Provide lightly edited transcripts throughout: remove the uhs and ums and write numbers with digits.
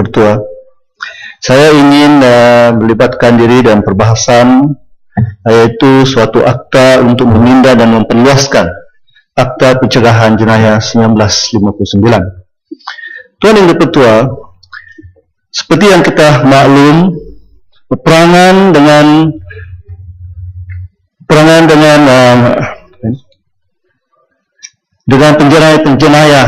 Pertua, saya ingin melibatkan diri dalam perbahasan yaitu suatu akta untuk memindah dan memperluaskan Akta Pencegahan Jenayah 1959. Tuan Yang Dipertua, seperti yang kita maklum, peperangan dengan penjenayah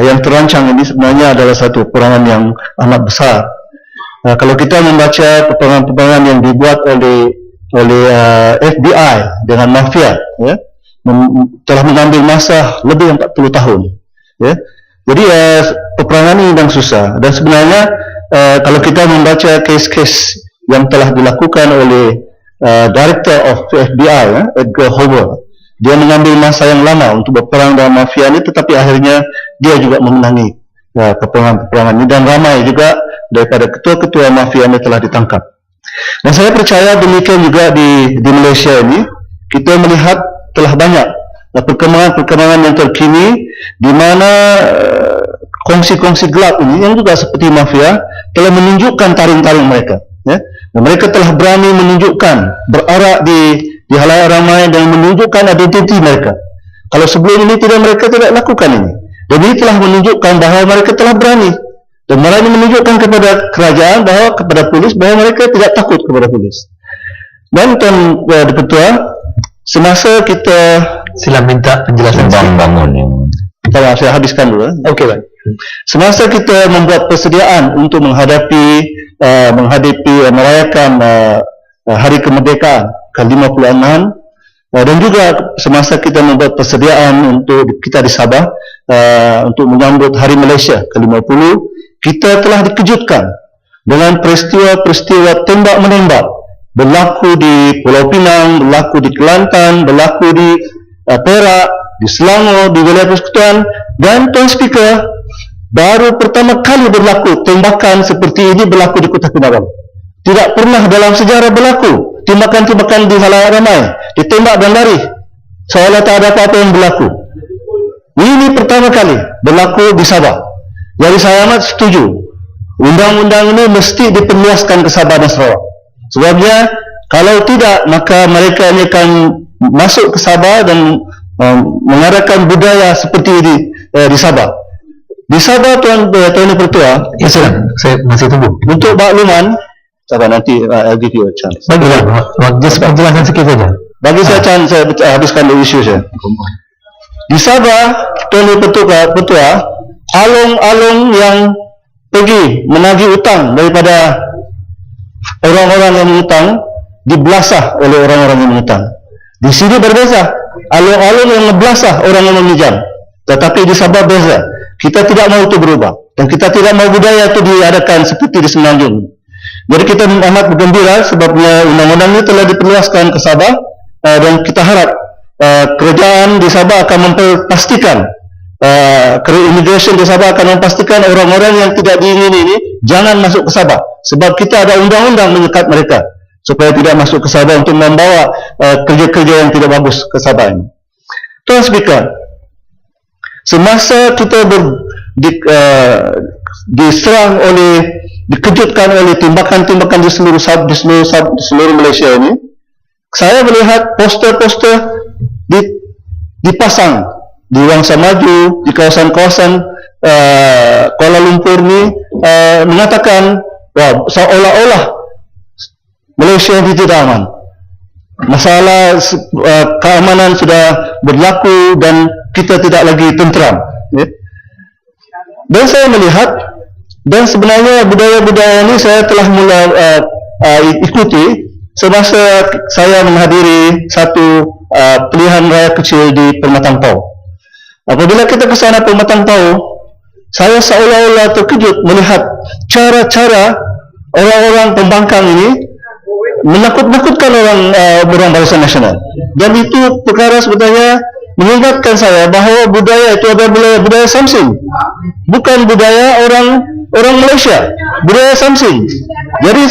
yang terancang ini sebenarnya adalah satu peperangan yang amat besar. Kalau kita membaca peperangan yang dibuat oleh FBI dengan mafia, ya, telah mengambil masa lebih 40 tahun. Ya. Jadi peperangan ini memang susah. Dan sebenarnya kalau kita membaca kes-kes yang telah dilakukan oleh Director of FBI, ya, Edgar Hoover, dia mengambil masa yang lama untuk berperang dengan mafia ini, tetapi akhirnya dia juga memenangi peperangan ini, dan ramai juga daripada ketua-ketua mafia ini telah ditangkap. Dan saya percaya demikian juga di Malaysia ini, kita melihat telah banyak perkembangan-perkembangan yang terkini di mana kongsi-kongsi gelap ini yang juga seperti mafia telah menunjukkan taring-taring mereka, ya. Dan mereka telah berani menunjukkan, berarak di halayak ramai dan menunjukkan identiti mereka. Kalau sebelum ini mereka tidak lakukan ini. Dan ini telah menunjukkan bahawa mereka telah berani, dan berani menunjukkan kepada kerajaan, kepada polis, bahawa mereka tidak takut kepada polis. Dan Tuan Dipertua, semasa kita sila minta penjelasan bangun. Saya habiskan dulu. Okey, baik. Semasa kita membuat persediaan untuk menghadapi merayakan Hari Kemerdekaan ke-56, dan juga semasa kita membuat persediaan untuk kita di Sabah untuk menyambut Hari Malaysia ke-50, kita telah dikejutkan dengan peristiwa-peristiwa tembak-menembak berlaku di Pulau Pinang, berlaku di Kelantan, berlaku di Perak, di Selangor, di wilayah Persekutuan. Dan Tuan Speaker, baru pertama kali berlaku tembakan seperti ini berlaku di Kota Kinabalu. Tidak pernah dalam sejarah berlaku tembakan-tembakan di halayak ramai, ditembak dan lari seolah tak ada apa-apa yang berlaku. Ini pertama kali berlaku di Sabah. Jadi saya amat setuju, undang-undang ini mesti diperluaskan ke Sabah dan Sarawak. Sebabnya kalau tidak, maka mereka ini akan masuk ke Sabah dan mengadakan budaya seperti ini di Sabah. Di Sabah, Tuan Dipertua, ya, silakan. Saya masih tunggu. Untuk makluman, sabar, nanti I'll give you a chance. Bagilah, penjelasan sikit saja. Bagi saya chance, saya habiskan dulu isu saya. Di Sabah, Tuan Dipertua, alung-alung yang pergi menagih utang daripada orang-orang yang mengutang dibelasah oleh orang-orang yang mengutang. Di sini berbeza, alung-alung yang ngebelasah orang yang meminjam. Tetapi di Sabah beza. Kita tidak mau itu berubah, dan kita tidak mau budaya itu diadakan seperti di Semenanjung. Jadi kita amat bergembira sebabnya undang-undang ini telah diperluaskan ke Sabah, dan kita harap kerajaan di Sabah akan memastikan, immigration di Sabah akan memastikan orang-orang yang tidak diingini ini jangan masuk ke Sabah, sebab kita ada undang-undang menyekat mereka supaya tidak masuk ke Sabah untuk membawa kerja-kerja yang tidak bagus ke Sabah ini. Tuan Speaker, semasa kita dikejutkan oleh tembakan-tembakan di seluruh Malaysia ini, saya melihat poster-poster dipasang di Wangsa Maju, di kawasan-kawasan Kuala Lumpur ini, mengatakan seolah-olah Malaysia ini tidak aman. Masalah keamanan sudah berlaku dan kita tidak lagi tentram, ya. Dan saya melihat, dan sebenarnya budaya-budaya ini saya telah mula ikuti semasa saya menghadiri satu pilihan raya kecil di Permatang Pau. Apabila kita ke sana Permatang Pau, saya seolah-olah terkejut melihat cara-cara orang-orang pembangkang ini menakut-nakutkan orang Barisan Nasional. Dan itu perkara sebenarnya mengingatkan saya bahawa budaya itu adalah budaya Samsing, bukan budaya orang Malaysia, budaya Samsing. Jadi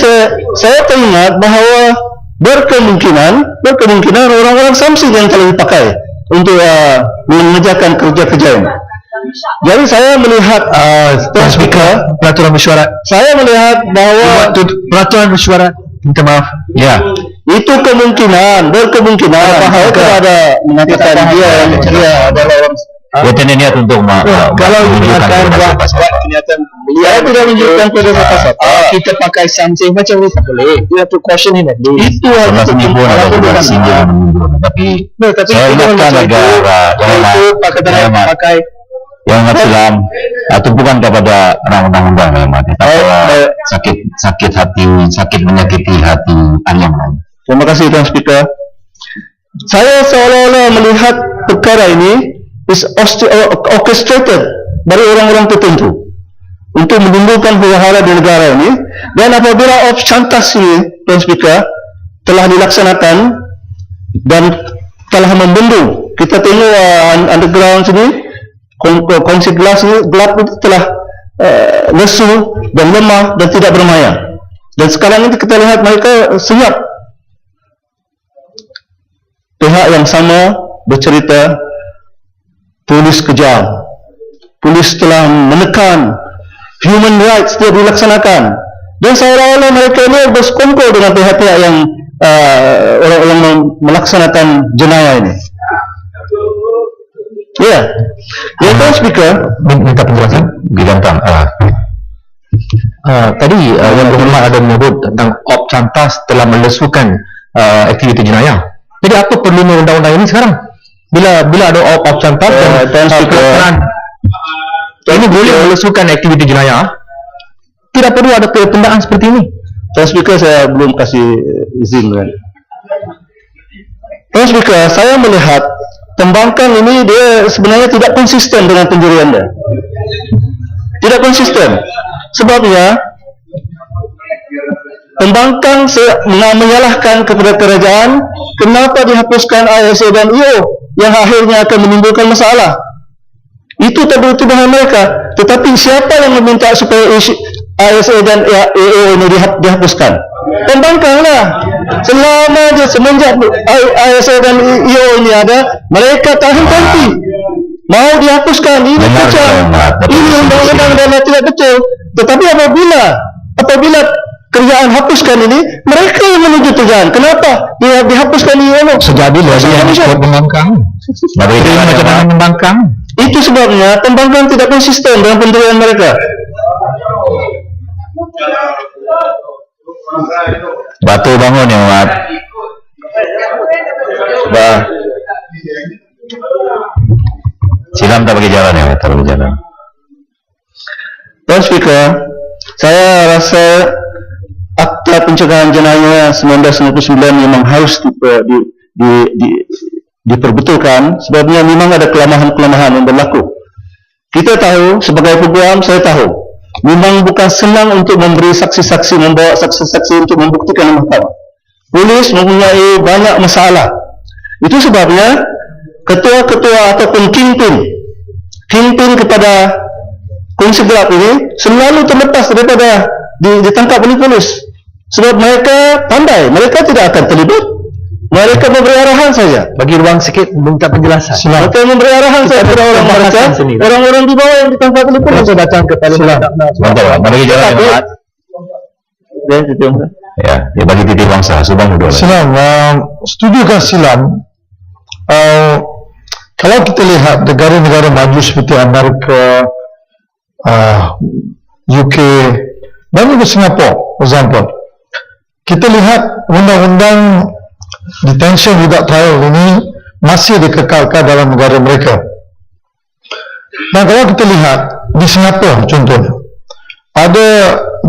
saya teringat bahawa berkemungkinan orang-orang Samsing yang telah dipakai untuk mengerjakan kerja-kerja ini. Jadi saya melihat Tuan Speaker, peraturan mesyuarat. saya melihat bahwa Peraturan mesyuarat. Minta maaf. Ya. itu berkemungkinan bahwa ada mengatakan dia adalah orang. Dia tidak niat untuk Kalau menunjukkan buat kenyataan Saya tidak menunjukkan pada siapa-siapa. kita pakai something macam itu boleh. You have to caution him at least. Itu Sebelah sini pun ada juga singgah menunjuk. Tapi saya ingatkan negara pakai yang silam atau bukan kepada undang-undang tapi sakit menyakiti hati yang lain. Terima kasih Tuan Speaker. Saya seolah-olah melihat perkara ini is orchestrated dari orang-orang tertentu untuk menimbulkan huru-hara di negara ini, dan apabila chantas ini, Tuan Speaker, telah dilaksanakan dan telah membendung, kita tengok underground sini, kongsi gelap itu telah lesu dan lemah dan tidak bermaya, dan sekarang ini kita lihat mereka senyap. Pihak yang sama bercerita polis kejam, polis telah menekan, human rights tidak dilaksanakan, dan seolah-olah mereka ini bersekongkol dengan pihak-pihak yang orang melaksanakan jenayah ini. Ya, Tuan Speaker, minta penjelasan. Gampang. Tadi yang berhormat ada menyebut tentang Chantas telah melesukan aktiviti jenayah. Jadi apa perlunya undang-undang ini sekarang? Bila ada Chantas dan peran ini boleh melesukan aktiviti jenayah, tidak perlu ada pendaan seperti ini. Tuan Speaker, saya belum kasih izin kan. Tuan Speaker, saya melihat pembangkang ini dia sebenarnya tidak konsisten dengan penjurian dia. Tidak konsisten. Sebabnya pembangkang menyalahkan kepada kerajaan kenapa dihapuskan ISA dan IO yang akhirnya akan menimbulkan masalah. Itu tuduhan mereka. Tetapi siapa yang meminta supaya ISA dan IO ini dihapuskan? Pembangkanglah. Semenjak ISA dan IO ini ada, mereka tahan ganti. Mau dihapuskan, ini kacau. Ini undang-undang dan tidak betul. Tetapi apabila kerjaan hapuskan ini, mereka yang menuju kerjaan. Kenapa dia dihapuskan IO? Sejadi lagi yang disebut pembangkang. Macam pembangkang. Itu sebabnya pembangkang tidak konsisten dengan pendirian mereka. Batu bangun ya Mat. Silam tak bagi jalan ya, tak bagi jalan. Tuan Speaker, saya rasa Akta Pencegahan Jenayah 1999 memang harus diperbetulkan, sebabnya memang ada kelemahan-kelemahan yang berlaku. Kita tahu, sebagai peguam saya tahu, memang bukan senang untuk memberi saksi-saksi, membawa saksi-saksi untuk membuktikan di mahkamah. Polis mempunyai banyak masalah. Itu sebabnya ketua-ketua ataupun kingpin kepada kongsi gelap ini selalu terlepas daripada ditangkap oleh polis. Sebab mereka pandai, mereka tidak akan terlibat. Mereka memberi arahan saja. Bagi ruang sikit minta penjelasan. Mereka memberi arahan saja kepada orang-orang di bawah yang ditangkap oleh polis. Saya datang ke Parlimen. Mantap, bagi jalan ya Mat. Ya, dia bagi titik bangsa, Subang dulu. Silam, setujukan silam. Kalau kita lihat negara-negara maju seperti Amerika, UK, dan juga Singapura, for example, kita lihat undang-undang detention without trial ini masih dikekalkan dalam negara mereka. Dan kalau kita lihat di Singapura contohnya, ada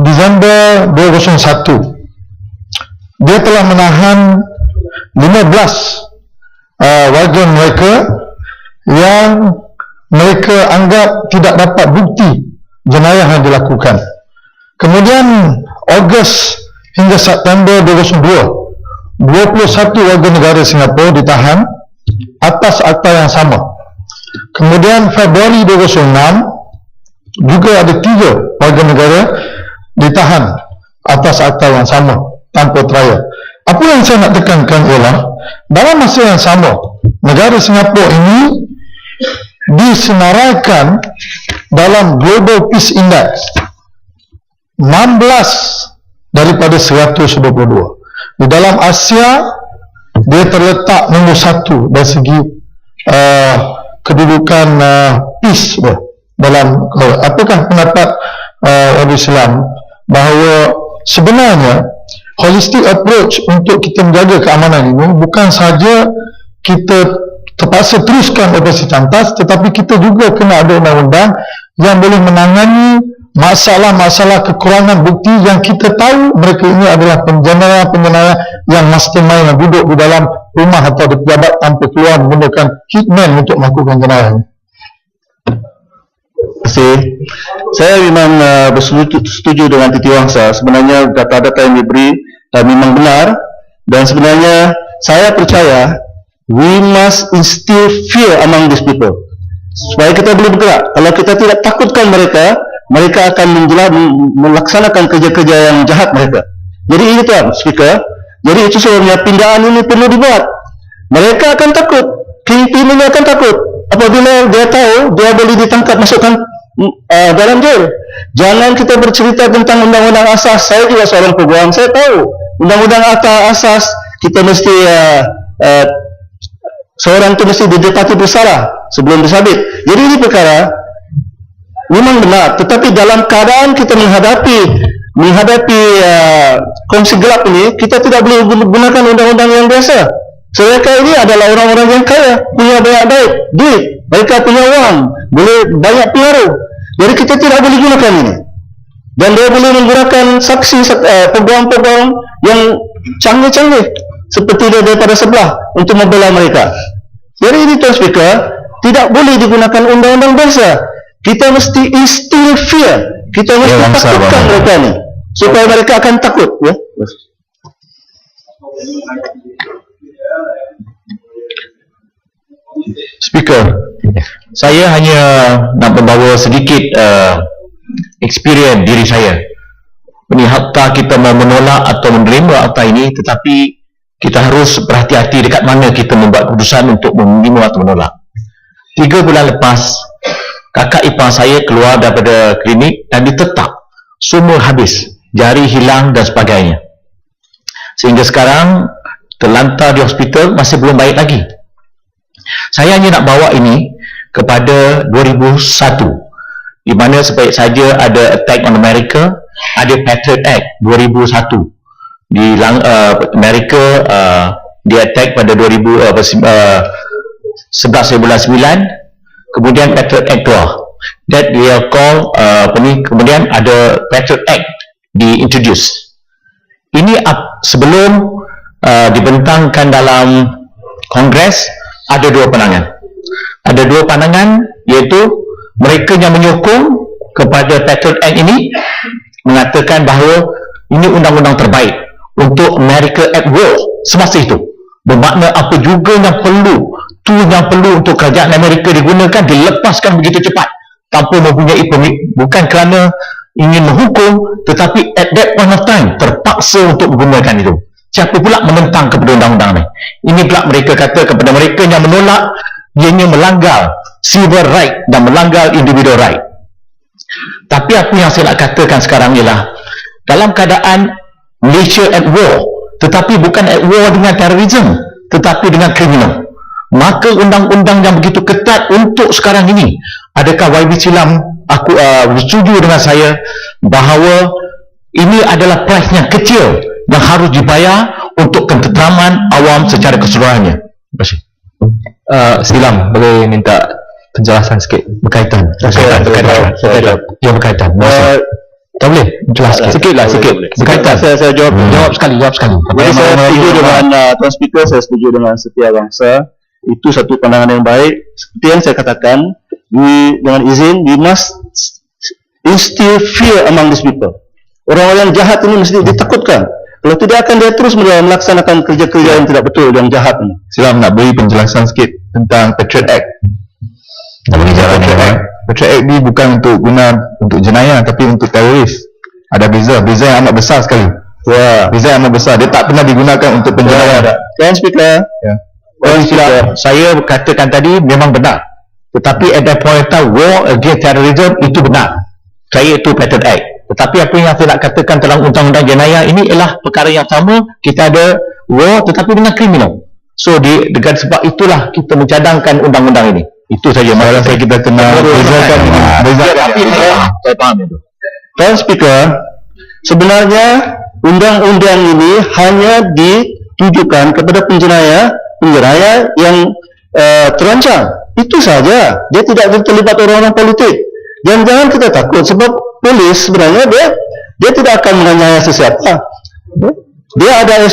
Disember 2001, dia telah menahan 15 warga mereka yang mereka anggap tidak dapat bukti jenayah yang dilakukan. Kemudian Ogos hingga September 2002, 21 warga negara Singapura ditahan atas akta yang sama. Kemudian Februari 2006 juga ada 3 warga negara ditahan atas akta yang sama tanpa trial. Apa yang saya nak tekankan ialah dalam masa yang sama negara Singapura ini disenaraikan dalam Global Peace Index 16 daripada 122. Di dalam Asia dia terletak nombor 1 dari segi kedudukan peace dalam. Apakah pendapat orang Islam bahawa sebenarnya holistic approach untuk kita menjaga keamanan ini bukan saja kita terpaksa teruskan operasi Cantas, tetapi kita juga kena ada undang-undang yang boleh menangani masalah-masalah kekurangan bukti yang kita tahu mereka ini adalah penjenayah yang mastermind yang duduk di dalam rumah atau di pejabat tanpa keluar menggunakan hitman untuk melakukan jenayah. Saya memang bersetuju dengan Titi Wangsa. Sebenarnya data-data yang diberi memang benar, dan sebenarnya saya percaya we must instill fear among these people supaya kita boleh bergerak. Kalau kita tidak takutkan mereka, mereka akan melaksanakan kerja-kerja yang jahat mereka. Jadi ini tuan speaker, jadi itu sebabnya pindaan ini perlu dibuat. Mereka akan takut, kingpin ini akan takut apabila dia tahu dia boleh ditangkap, masukkan dalam jail. Jangan kita bercerita tentang undang-undang asas. Saya juga seorang peguam, saya tahu undang-undang asas kita mesti seorang itu mesti didapati bersalah sebelum disabit. Jadi ini perkara memang benar, tetapi dalam keadaan kita menghadapi kongsi gelap ini, kita tidak boleh gunakan undang-undang yang biasa. Mereka ini adalah orang-orang yang kaya, punya banyak duit, mereka punya uang, boleh banyak pengaruh. Jadi kita tidak boleh gunakan ini. Dan dia boleh menggunakan saksi peguam-peguam yang canggih-canggih seperti dia daripada sebelah untuk membela mereka. Jadi ini tuan speaker, tidak boleh digunakan undang-undang biasa. Kita mesti instill fear. Kita mesti takutkan mereka ni supaya mereka akan takut, ya. Speaker, saya hanya nak membawa sedikit experience diri saya. Ini hakta kita mau menolak atau menerima akta ini, tetapi kita harus berhati-hati dekat mana kita membuat keputusan untuk menerima atau menolak. 3 bulan lepas, kakak ipar saya keluar daripada klinik dan ditetak, semua habis, jari hilang dan sebagainya. Sehingga sekarang terlantar di hospital, masih belum baik lagi. Saya hanya nak bawa ini kepada 2001, di mana sebaik saja ada Attack on America, ada Patriot Act 2001 di Amerika, dia attack pada 11 bulan 9, kemudian Patriot Act keluar. That dia call kemudian ada Patriot Act diintroduce. Ini sebelum dibentangkan dalam Kongres, ada 2 pandangan. Ada 2 pandangan, iaitu mereka yang menyokong kepada Patriot Act ini mengatakan bahawa ini undang-undang terbaik untuk America at war semasa itu. Bermakna apa juga yang perlu, yang perlu untuk kerajaan Amerika digunakan, dilepaskan begitu cepat tanpa mempunyai permit, bukan kerana ingin menghukum, tetapi at that point of time terpaksa untuk menggunakan itu. Siapa pula menentang kepada undang-undang ni? Ini pula mereka kata kepada mereka yang menolak, ianya melanggar civil right dan melanggar individual right. Tapi apa yang saya nak katakan sekarang ialah dalam keadaan Malaysia at war, tetapi bukan at war dengan terorisme, tetapi dengan kriminal, maka undang-undang yang begitu ketat untuk sekarang ini, adakah YB Silam aku bersetuju dengan saya bahawa ini adalah price yang kecil yang harus dibayar untuk ketenteraman awam secara keseluruhannya? Terima kasih. Silam, boleh minta penjelasan sikit berkaitan. Berkaitan. Tak boleh? Jelas sikit lah, sikit. Berkaitan. Saya jawab sekali. Jadi saya setuju dengan Tuan Speaker, saya setuju dengan Setia Bangsa. Itu satu pandangan yang baik. Seperti yang saya katakan, dengan izin, we must instill fear among these people. Orang-orang jahat ini mesti ditakutkan. Kalau tidak, akan dia terus melaksanakan kerja-kerja yang tidak betul, yang jahat ini. Silam nak beri penjelasan sikit tentang Patriot Act. Patriot Act ni bukan untuk guna untuk jenayah, tapi untuk teroris. Ada beza yang amat besar sekali. Beza yang amat besar. Dia tak pernah digunakan untuk penjenayah. Tuan Speaker, Saya katakan tadi memang benar. Tetapi at that point of time, war against terrorism itu benar. Saya itu Patriot Act. Tetapi apa yang saya nak katakan dalam undang-undang jenayah ini ialah perkara yang sama. Kita ada war tetapi dengan kriminal. So dengan sebab itulah kita mencadangkan undang-undang ini. Itu saja masalah saya kita kena bezakan. Saya faham itu. Tuan Speaker, sebenarnya undang-undang ini hanya ditujukan kepada penjenayah yang terancam. Itu saja. Dia tidak terlibat orang-orang politik. Dan jangan kita takut sebab polis sebenarnya dia tidak akan menganiaya sesiapa. Dia ada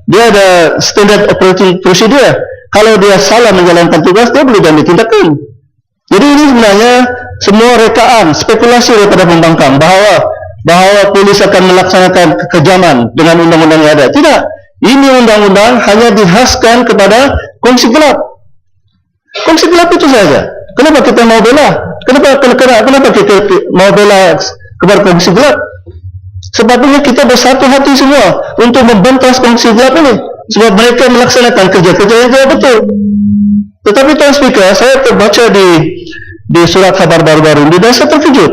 dia ada standard operating procedure. Kalau dia salah menjalankan tugas, dia boleh diambil tindakan. Jadi ini sebenarnya semua rekaan, spekulasi daripada pembangkang bahawa polis akan melaksanakan kekejaman dengan undang-undang yang ada. Tidak. Ini undang-undang hanya dihaskan kepada kongsi gelap. Kongsi gelap itu saja. Kenapa kita mau bela? Kenapa kita mau bela kepada kongsi gelap? Sebabnya kita bersatu hati semua untuk membentas kongsi gelap ini. Sebab mereka melaksanakan kerja-kerja yang tidak betul. Tetapi Tuan Speaker, saya terbaca di surat khabar baru-baru ini dan saya terkejut.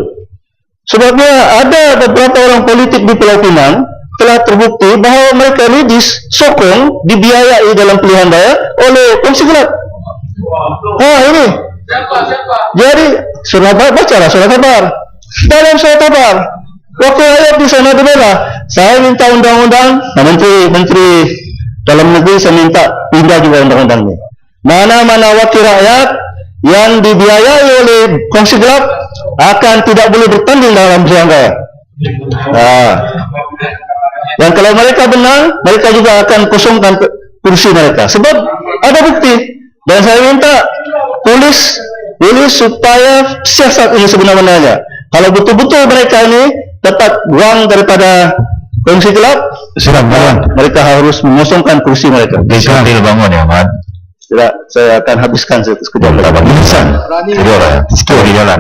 Sebabnya ada beberapa orang politik di Pulau Pinang telah terbukti bahawa mereka ini disokong, dibiayai dalam pilihan raya oleh kongsi gelap. Ini. Jadi, bacalah surat khabar. Dalam surat khabar, wakil rakyat di sana dibela. Saya minta undang-undang, Menteri Dalam Negeri saya minta pindah juga undang-undang ini. Mana-mana wakil rakyat yang dibiayai oleh kongsi gelap akan tidak boleh bertanding dalam pilihan raya. Dan kalau mereka menang, mereka juga akan kosongkan kursi mereka. Sebab ada bukti. Dan saya minta polis supaya siasat ini sebenarnya. Kalau betul-betul mereka ini dapat uang daripada kongsi gelap, mereka harus mengosongkan kursi mereka. Sambil bangun ya, Ahmad. Tidak, saya akan habiskan sekejap lagi. Jadi orang sikit di jalan.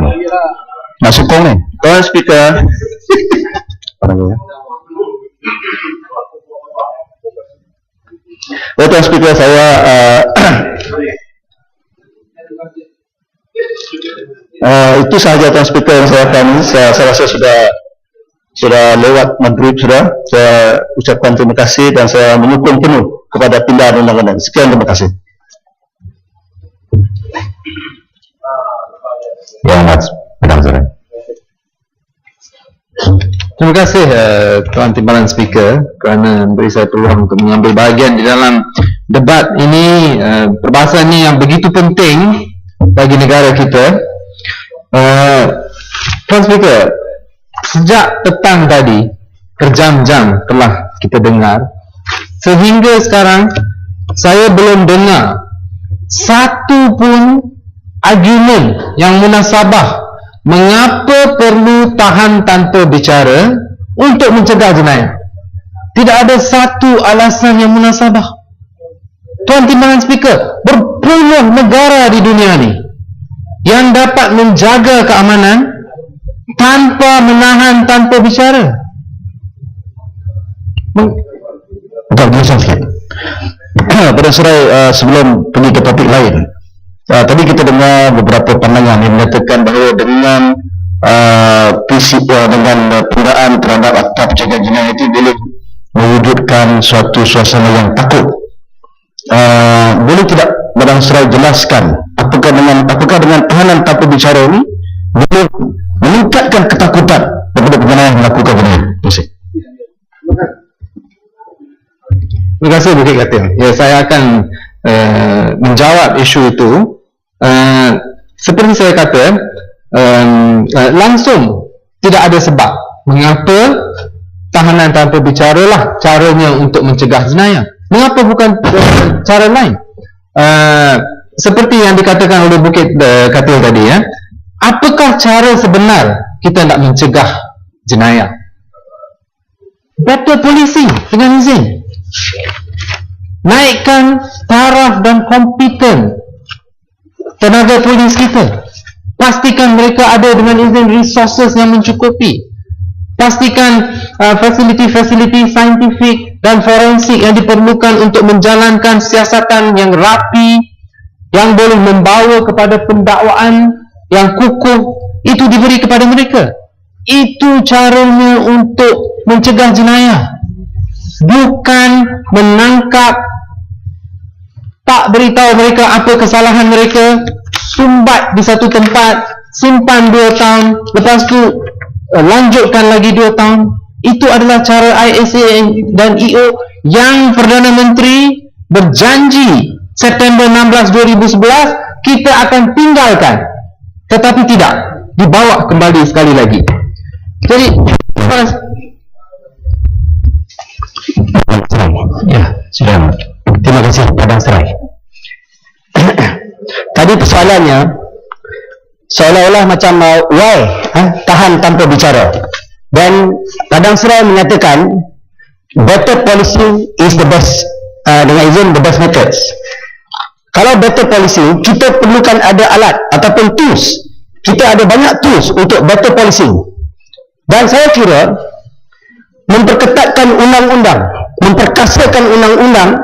Nak sokong ni. Tuan Speaker. Tuan Speaker, saya itu sahaja Tuan Speaker yang saya akan. Saya rasa sudah lewat maghrib sudah. Saya ucapkan terima kasih dan saya menyokong penuh kepada pindahan undang-undang. Sekian, terima kasih. Ya, Mas. Terima kasih Tuan Timbalan Speaker kerana memberi saya peluang untuk mengambil bahagian di dalam debat ini. Perbahasan ini yang begitu penting bagi negara kita. Tuan Speaker, sejak petang tadi berjam-jam telah kita dengar, sehingga sekarang saya belum dengar satu pun argumen yang munasabah mengapa perlu tahan tanpa bicara untuk mencegah jenayah. Tidak ada satu alasan yang munasabah. Tuan Timbalan Speaker, berpuluh negara di dunia ni yang dapat menjaga keamanan tanpa menahan, tanpa bicara. Betul sikit. Pada surai sebelum pergi ke topik lain, tadi kita dengar beberapa pandangan yang menyatakan bahawa dengan dengan penggunaan terhadap Akta Pencegahan Jenayah itu boleh mewujudkan suatu suasana yang takut. Boleh tidak Badan Serai jelaskan apakah dengan tahanan tanpa bicara ini boleh meningkatkan ketakutan kepada penjenayah yang melakukan benda ini? Terima kasih. Terima kasih Bukit Katil. Ya, saya akan menjawab isu itu. Seperti saya kata, langsung tidak ada sebab mengapa tahanan tanpa bicara lah caranya untuk mencegah jenayah. Mengapa bukan cara lain? Seperti yang dikatakan oleh Bukit Katil tadi, ya. Apakah cara sebenar kita nak mencegah jenayah? Better policing dengan izin. Naikkan taraf dan kompeten tenaga polis kita. Pastikan mereka ada dengan izin resources yang mencukupi. Pastikan fasiliti-fasiliti saintifik dan forensik yang diperlukan untuk menjalankan siasatan yang rapi yang boleh membawa kepada pendakwaan yang kukuh, itu diberi kepada mereka. Itu caranya untuk mencegah jenayah, bukan menangkap, tak beritahu mereka apa kesalahan mereka, sumbat di satu tempat, simpan 2 tahun, lepas tu lanjutkan lagi 2 tahun. Itu adalah cara ISA dan EO yang Perdana Menteri berjanji September 16, 2011 kita akan tinggalkan, tetapi tidak, dibawa kembali sekali lagi. Jadi ya, sudah. Terima kasih Padang Serai. Tadi persoalannya seolah-olah macam why tahan tanpa bicara, dan Padang Serai menyatakan better policy is the best, dengan izin the best methods. Kalau better policy, kita perlukan ada alat ataupun tools. Kita ada banyak tools untuk better policy, dan saya kira memperketatkan undang-undang, memperkasakan undang-undang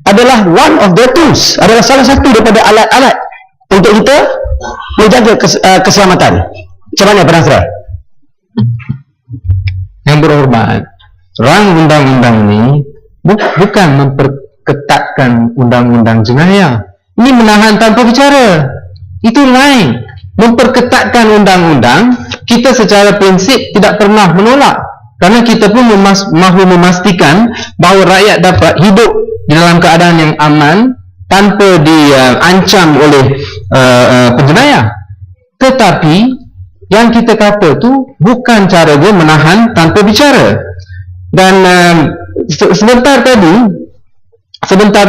adalah one of the tools, adalah salah satu daripada alat-alat untuk kita menjaga keselamatan. Macam mana Padang Serai? yang berhormat, rang undang-undang ni bukan memperketatkan undang-undang jenayah. Ini menahan tanpa bicara. Itu lain. Memperketatkan undang-undang, kita secara prinsip tidak pernah menolak, kerana kita pun mahu memastikan bahawa rakyat dapat hidup di dalam keadaan yang aman tanpa diancam oleh penjenayah. Tetapi yang kita kata tu bukan cara dia menahan tanpa bicara. Dan sebentar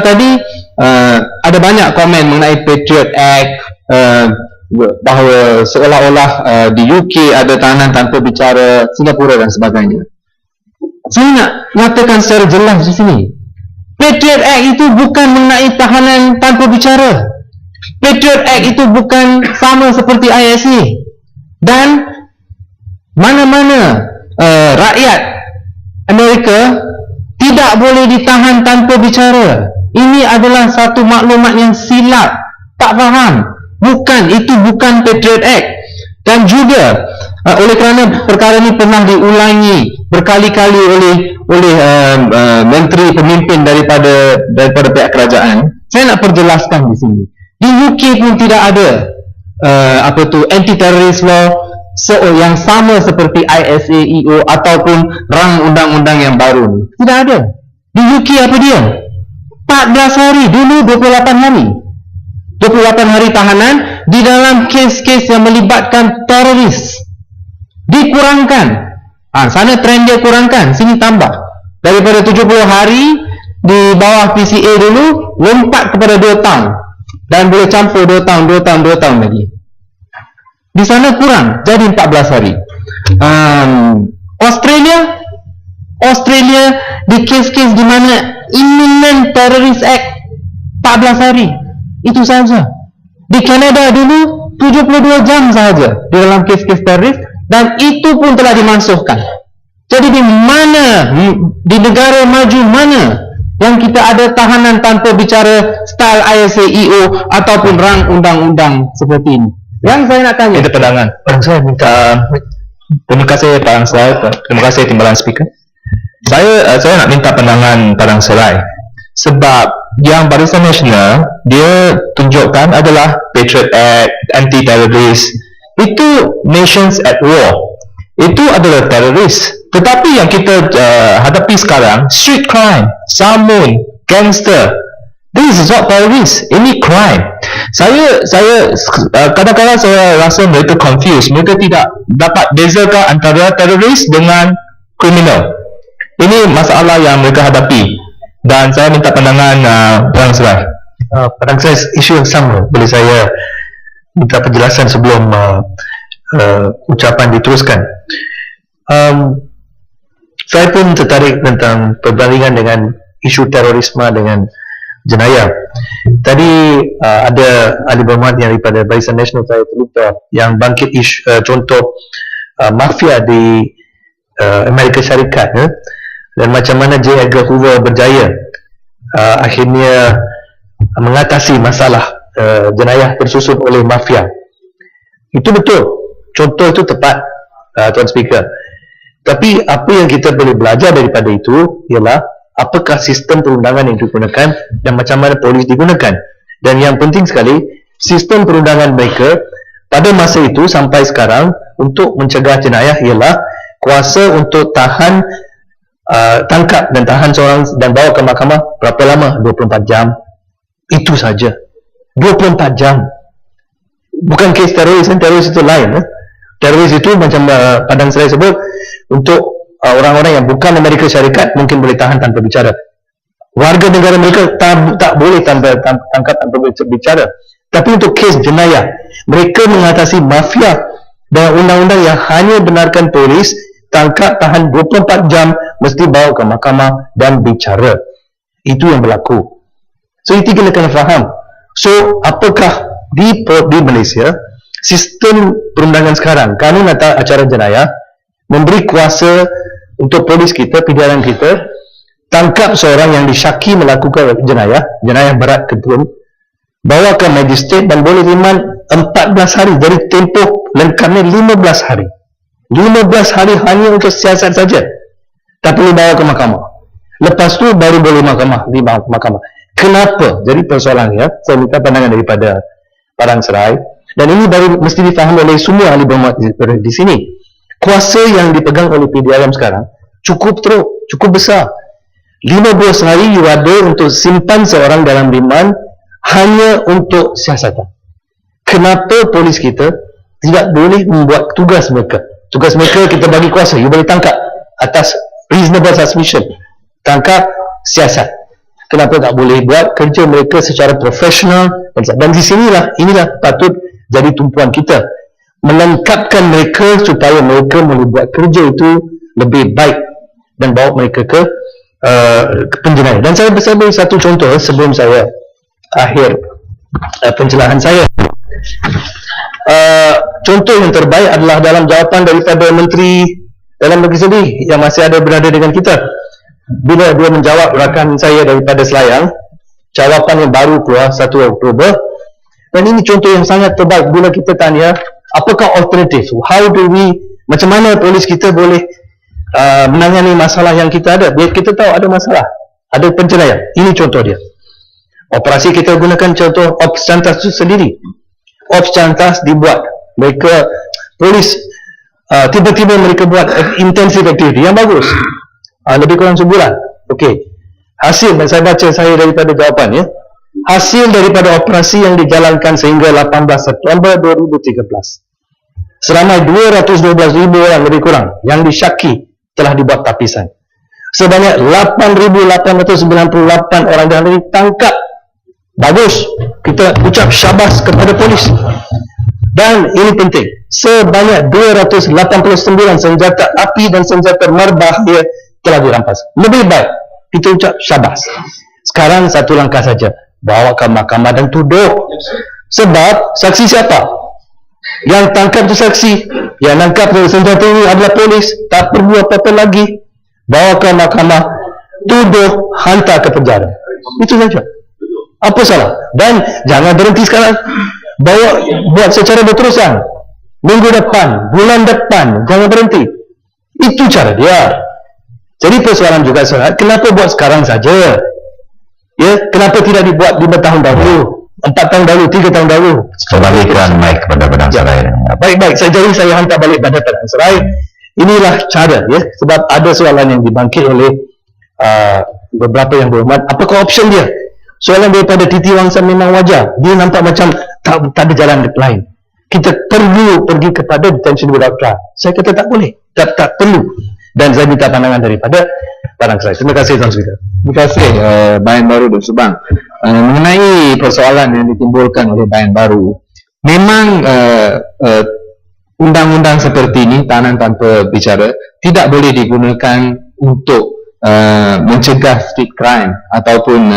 tadi ada banyak komen mengenai Patriot Act, bahawa seolah-olah di UK ada tahanan tanpa bicara, Singapura dan sebagainya. Saya nak nyatakan secara jelas di sini, Patriot Act itu bukan mengenai tahanan tanpa bicara. Patriot Act itu bukan sama seperti ISA, dan mana-mana rakyat Amerika tidak boleh ditahan tanpa bicara. Ini adalah satu maklumat yang silap, tak faham. Bukan, itu bukan Patriot Act. Dan juga oleh kerana perkara ini pernah diulangi berkali-kali oleh menteri pemimpin daripada pihak kerajaan, saya nak perjelaskan di sini. Di UK pun tidak ada anti-terrorist law yang sama seperti ISA, EO ataupun rang undang-undang yang baru. Tidak ada. Di UK apa dia? 14 hari, dulu 28 hari. 28 hari tahanan di dalam kes-kes yang melibatkan teroris. Dikurangkan. Sana trend dia kurangkan, sini tambah. Daripada 70 hari di bawah PCA dulu, lompat kepada 2 tahun. Dan boleh campur 2 tahun lagi. Di sana kurang, jadi 14 hari. Australia di kes-kes di mana imminent terrorist act 14 hari. Itu saja. Di Kanada dulu 72 jam sahaja di dalam kes-kes teroris, dan itu pun telah dimansuhkan. Jadi di mana, di negara maju mana yang kita ada tahanan tanpa bicara style ISA, EO ataupun rang undang-undang seperti ini? Yang saya nak tanya, Ada pandangan. Saya minta terima kasih Padang Serai, terima kasih Timbalan Speaker. Saya nak minta pandangan Padang Serai, sebab yang Barisan Nasional dia tunjukkan adalah Patriot Act, anti-terrorist, itu nations at war, itu adalah teroris. Tetapi yang kita hadapi sekarang, street crime, samun, gangster, this is not terrorist, ini crime. Saya kadang-kadang saya rasa mereka confused, mereka tidak dapat bezakan antara teroris dengan kriminal. Ini masalah yang mereka hadapi, dan saya minta pandangan Padang Serai. Padang Serai, isu yang sama. Boleh saya minta penjelasan sebelum ucapan diteruskan? Saya pun tertarik tentang perbandingan dengan isu terorisme dengan jenayah. Tadi ada ahli berhormat yang daripada Barisan Nasional, saya terlupa, yang bangkit isu, contoh mafia di Amerika Syarikat, dan macam mana J. Edgar Hoover berjaya akhirnya mengatasi masalah jenayah tersusun oleh mafia. Itu betul. Contoh itu tepat, Tuan Speaker. Tapi apa yang kita boleh belajar daripada itu ialah apakah sistem perundangan yang digunakan dan macam mana polis digunakan. Dan yang penting sekali, sistem perundangan mereka pada masa itu sampai sekarang untuk mencegah jenayah ialah kuasa untuk tangkap dan tahan seorang dan bawa ke mahkamah berapa lama? 24 jam. Itu saja. 24 jam. Bukan kes teroris, teroris itu lain. Teroris itu macam Padang Serai sebut, untuk orang-orang yang bukan Amerika Syarikat mungkin boleh tahan tanpa bicara. Warga negara mereka tak boleh tangkap tanpa bicara. Tapi untuk kes jenayah, mereka mengatasi mafia dan undang-undang yang hanya benarkan polis tangkap tahan 24 jam, mesti bawa ke mahkamah dan bicara. Itu yang berlaku. So itu kita kena faham. So apakah di Malaysia sistem perundangan sekarang, kanun atau acara jenayah memberi kuasa untuk polis kita, pilihan kita tangkap seorang yang disyaki melakukan jenayah berat ke pun, bawa ke magistrate dan boleh riman 14 hari dari tempoh lengkapnya 15 hari. 15 hari hanya untuk siasat saja. Tak perlu bawa ke mahkamah. Lepas tu baru boleh di mahkamah. Kenapa? Jadi persoalannya, saya minta pandangan daripada Padang Serai, dan ini baru mesti difahami oleh semua ahli berhormat di sini. Kuasa yang dipegang oleh PDRM sekarang cukup besar. 15 hari you ada untuk simpan seorang dalam riman hanya untuk siasatan. Kenapa polis kita tidak boleh membuat tugas mereka? Tugas mereka kita bagi kuasa, you boleh tangkap atas reasonable suspicion. Tangkap siasat. Kenapa tak boleh buat kerja mereka secara profesional? Dan di inilah patut jadi tumpuan kita, melengkapkan mereka supaya mereka boleh buat kerja itu lebih baik dan bawa mereka ke penjenayah. Dan saya beri satu contoh sebelum saya akhir pencerahan saya. Contoh yang terbaik adalah dalam jawapan daripada Menteri Dalam Negeri sendiri yang masih ada berada dengan kita. Bila dia menjawab rakan saya daripada Selayang, jawapan yang baru keluar 1 Oktober, dan ini contoh yang sangat terbaik bila kita tanya apakah alternatif, macam mana polis kita boleh menangani masalah yang kita ada. Bila kita tahu ada masalah, ada penjenayah, ini contoh dia. Operasi kita gunakan contoh Ops Cantas itu sendiri. Ops Cantas dibuat, mereka polis tiba-tiba mereka buat intensive activity yang bagus, lebih kurang sebulan. Okey, hasil dan saya baca daripada jawapannya, hasil daripada operasi yang dijalankan sehingga 18 September 2013, seramai 212,000 orang lebih kurang yang disyaki telah dibuat tapisan. Sebanyak 8,898 orang dah ditangkap. Bagus, kita ucap syabas kepada polis. Dan ini penting, sebanyak 289 senjata api dan senjata berbahaya telah dirampas. Lebih baik kita ucap syabas. Sekarang satu langkah saja, bawa ke mahkamah dan tuduh. Sebab saksi siapa? Yang tangkap itu saksi, yang tangkap senjata ini adalah polis. Tak perlu apa-apa lagi, bawa ke mahkamah, tuduh, hantar ke penjara. Itu saja. Apa salah? Dan jangan berhenti sekarang, buat secara berterusan. Minggu depan, bulan depan, jangan berhenti. Itu cara dia. Jadi persoalan juga soal, kenapa buat sekarang saja? Ya, kenapa tidak dibuat 5 tahun dahulu, 4 tahun dahulu, 3 tahun dahulu? Kembalikan mic kepada Padang Serai. Baik, saya hantar balik pada Padang Serai. Inilah cara, ya, sebab ada soalan yang dibangkit oleh beberapa yang berhormat. Apakah option dia? Soalan daripada Titi Wangsa memang wajar. Dia nampak macam tak ada jalan lain. Kita perlu pergi kepada detention without trial. Saya kata tak boleh, tak perlu. Dan saya minta pandangan daripada Padang Serai. Terima kasih Tuan Speaker. Terima kasih Bayan Baru dan Subang. Mengenai persoalan yang ditimbulkan oleh Bayan Baru, memang undang-undang seperti ini, tahanan tanpa bicara, tidak boleh digunakan untuk mencegah street crime ataupun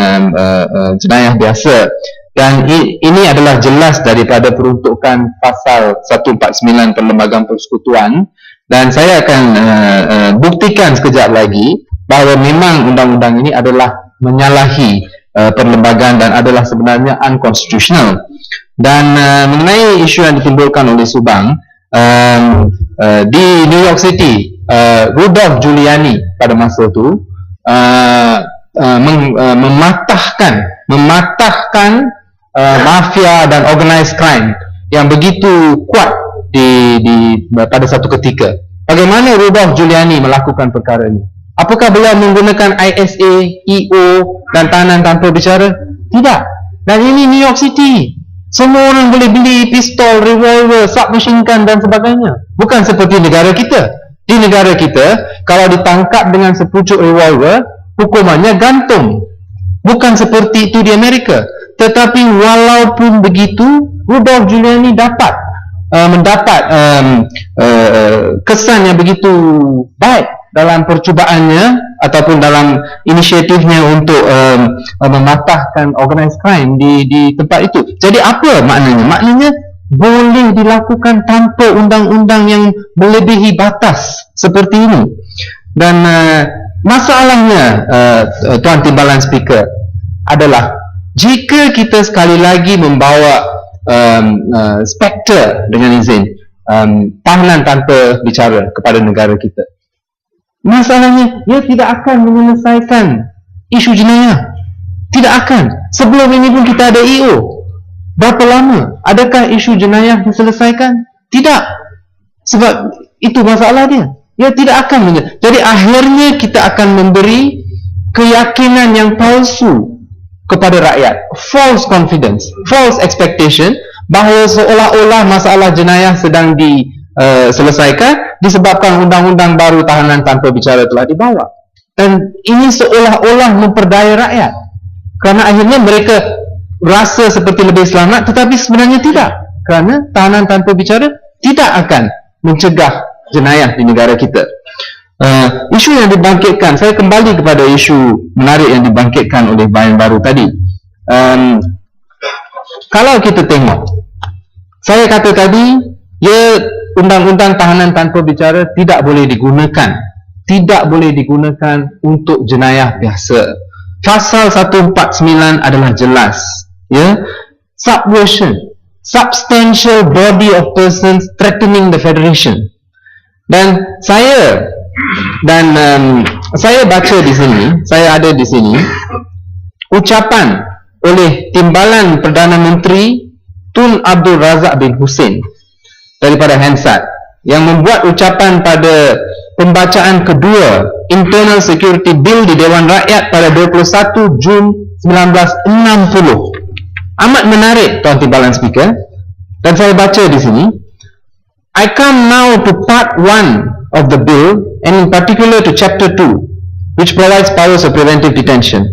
jenayah biasa. Dan ini adalah jelas daripada peruntukan pasal 149 Perlembagaan Persekutuan, dan saya akan buktikan sekejap lagi bahawa memang undang-undang ini adalah menyalahi perlembagaan dan adalah sebenarnya unconstitutional. Dan mengenai isu yang ditimbulkan oleh Subang di New York City, Rudolph Giuliani pada masa itu mematahkan mafia dan organized crime yang begitu kuat pada satu ketika. Bagaimana Rudolph Giuliani melakukan perkara ini? Apakah beliau menggunakan ISA, EO dan tahanan tanpa bicara? Tidak. Dan ini New York City. Semua orang boleh beli pistol, revolver, submachine gun dan sebagainya. Bukan seperti negara kita. Di negara kita, kalau ditangkap dengan sepucuk revolver, hukumannya gantung. Bukan seperti itu di Amerika. Tetapi walaupun begitu, Rudolph Giuliani mendapat kesan yang begitu baik dalam percubaannya ataupun dalam inisiatifnya untuk mematahkan organized crime di tempat itu. Jadi apa maknanya? Maknanya boleh dilakukan tanpa undang-undang yang melebihi batas seperti ini. Dan masalahnya, Tuan Timbalan Speaker, adalah jika kita sekali lagi membawa spekter dengan izin tahanan tanpa bicara kepada negara kita, masalahnya ia tidak akan menyelesaikan isu jenayah. Tidak akan. Sebelum ini pun kita ada EO. Berapa lama? Adakah isu jenayah diselesaikan? Tidak. Sebab itu masalah dia. Ia tidak akan. Jadi akhirnya kita akan memberi keyakinan yang palsu kepada rakyat, false confidence, false expectation, bahawa seolah-olah masalah jenayah sedang diselesaikan disebabkan undang-undang baru tahanan tanpa bicara telah dibawa. Dan ini seolah-olah memperdaya rakyat, kerana akhirnya mereka rasa seperti lebih selamat, tetapi sebenarnya tidak, kerana tahanan tanpa bicara tidak akan mencegah jenayah di negara kita. Isu yang dibangkitkan, saya kembali kepada isu menarik yang dibangkitkan oleh Bayan Baru tadi. Kalau kita tengok, saya kata tadi, undang-undang tahanan tanpa bicara tidak boleh digunakan untuk jenayah biasa. Pasal 149 adalah jelas, subversion, substantial body of persons threatening the federation. Dan saya baca di sini, saya ada di sini ucapan oleh Timbalan Perdana Menteri Tun Abdul Razak bin Hussein daripada Hansard, yang membuat ucapan pada pembacaan kedua Internal Security Bill di Dewan Rakyat pada 21 Jun 1960. Amat menarik, Tuan Timbalan Speaker, dan saya baca di sini. I come now to part 1 of the bill, and in particular to chapter 2, which provides powers of preventive detention.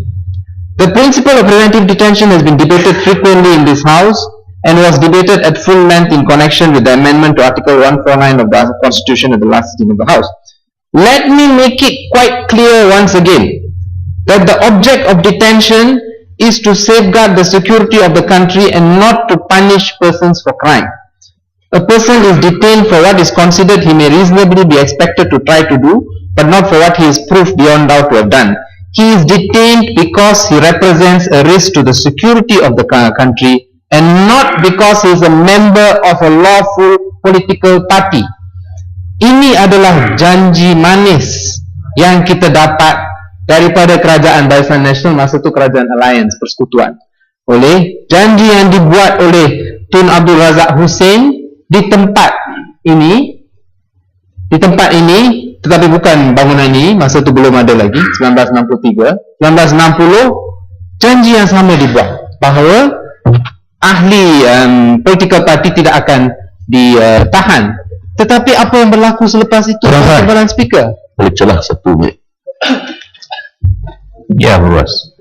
The principle of preventive detention has been debated frequently in this House and was debated at full length in connection with the amendment to Article 149 of the Constitution at the last sitting of the House. Let me make it quite clear once again that the object of detention is to safeguard the security of the country and not to punish persons for crime. A person is detained for what is considered he may reasonably be expected to try to do, but not for what he is proved beyond doubt to have done. He is detained because he represents a risk to the security of the country and not because he is a member of a lawful political party. Ini adalah janji manis yang kita dapat daripada kerajaan Barisan Nasional, masa itu kerajaan Alliance Persekutuan, oleh janji yang dibuat oleh Tun Abdul Razak Hussein di tempat ini, tetapi bukan bangunan ini, masa itu belum ada lagi, 1963, 1960, janji yang sama dibuat, bahawa ahli political party tidak akan ditahan. Tetapi apa yang berlaku selepas itu, Timbalan Speaker? Boleh celah satu minit. Ya, Ruas.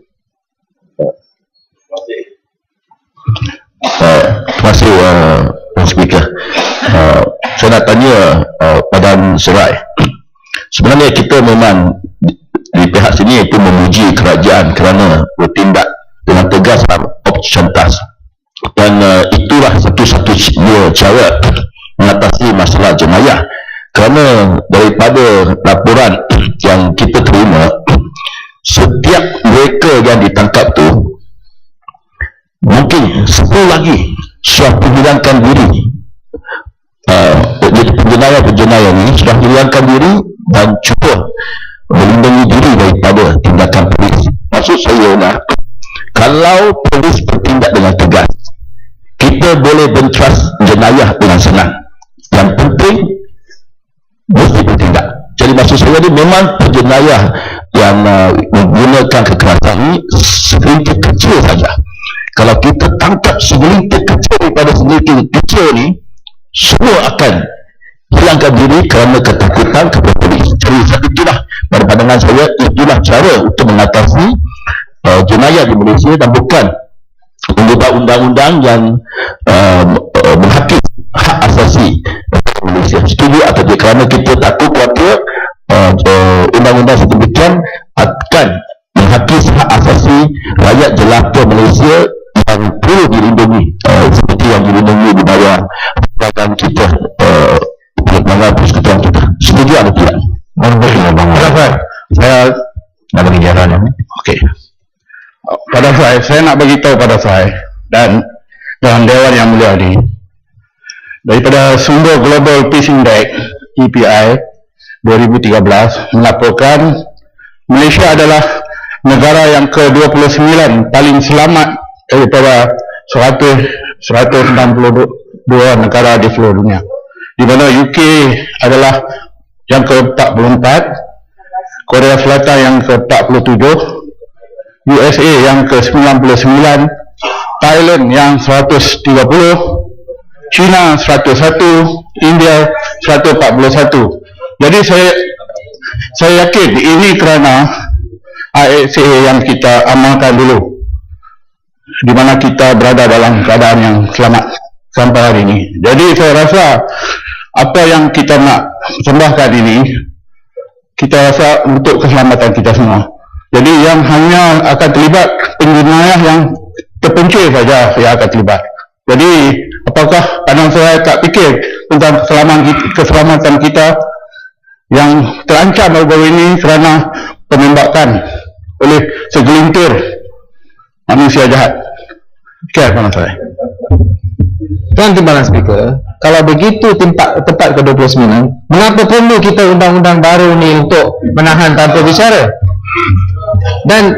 Terima kasih, Speaker. Saya nak tanya Padan Serai. Sebenarnya kita memang di pihak sini itu memuji kerajaan kerana bertindak dengan tegas dalam opcantas, dan itulah satu-satunya cara mengatasi masalah jenayah. Kerana daripada laporan yang kita terima, setiap mereka yang ditangkap tu mungkin 10 lagi sudah menghilangkan diri. Penjenayah ini sudah menghilangkan diri dan cuba melindungi diri daripada tindakan polis. Maksud saya nak, kalau polis bertindak dengan tegas, kita boleh bentrust jenayah dengan senang. Yang penting mesti bertindak. Jadi maksud saya ni memang penjenayah yang menggunakan kekerasan ini segelintir kecil saja. Kalau kita tangkap segelintir kecil daripada segelintir kecil ni, semua akan hilangkan diri kerana ketakutan kepada polis. Jadi itulah pada pandangan saya, itulah cara untuk mengatasi jenayah di Malaysia, dan bukan mengubah undang-undang yang menghakis hak asasi Malaysia. Setuju atau tidak? Kerana kita takut khawatir undang-undang sedemikian akan menghakis hak asasi rakyat jelata Malaysia yang perlu dilindungi, seperti yang dilindungi di bawah peraturan kita, bawah persekutuan kita. Setuju atau tidak? Saya nak bagi jalan ini. Okey. Pada saya nak bagi tahu pada saya dan Dewan Yang Mulia ini, daripada sumber Global Peace Index EPI 2013 melaporkan Malaysia adalah negara yang ke-29 paling selamat daripada 192 negara di seluruh dunia, di mana UK adalah yang ke-44, Korea Selatan yang ke-47, USA yang ke-99, Thailand yang 130, China 101, India 141. Jadi saya yakin ini kerana ISA yang kita amalkan dulu, di mana kita berada dalam keadaan yang selamat sampai hari ini. Jadi saya rasa apa yang kita nak persembahkan ini, kita rasa untuk keselamatan kita semua. Jadi yang hanya akan terlibat penjenayah yang terpencil saja yang akan terlibat. Jadi apakah pandangan saya tak fikir tentang keselamatan kita yang terancam baru-baru ini kerana penembakan oleh segelintir manusia jahat. Sekian pandangan saya. Tuan Timbalan Speaker, kalau begitu tepat ke-29, mengapa perlu kita undang-undang baru ni untuk menahan tanpa bicara? Dan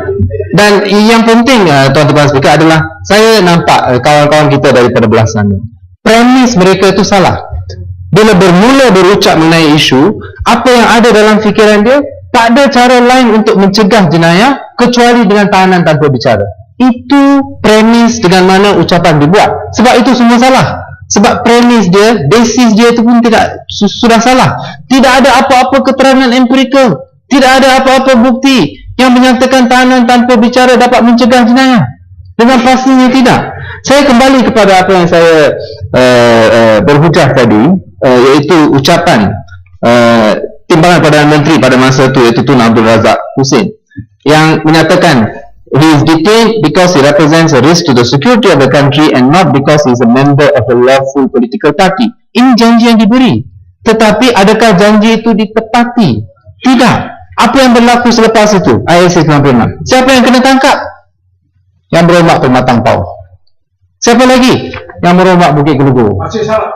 yang penting, Tuan Timbalan Speaker, adalah saya nampak kawan-kawan kita daripada belah sana, premis mereka itu salah. Bila bermula berucap mengenai isu, apa yang ada dalam fikiran dia, tak ada cara lain untuk mencegah jenayah kecuali dengan tahanan tanpa bicara. Itu premis dengan mana ucapan dibuat. Sebab itu semua salah. Sebab premis dia, basis dia itu pun sudah salah. Tidak ada apa-apa keterangan empirikal, tidak ada apa-apa bukti yang menyatakan tahanan tanpa bicara dapat mencegah jenayah. Dengan pastinya tidak. Saya kembali kepada apa yang saya berhujah tadi, iaitu ucapan Timbalan Perdana Menteri pada masa itu, iaitu Tun Abdul Razak Hussein, yang menyatakan he is detained because he represents a risk to the security of the country and not because he is a member of a lawful political party. Ini janji yang diberi. Tetapi adakah janji itu ditepati? Tidak. Apa yang berlaku selepas itu? ISA 96. Siapa yang kena tangkap? Yang berhormat Pematang Pau. Siapa lagi? Yang berhormat Bukit Gelugur. Pasir salah.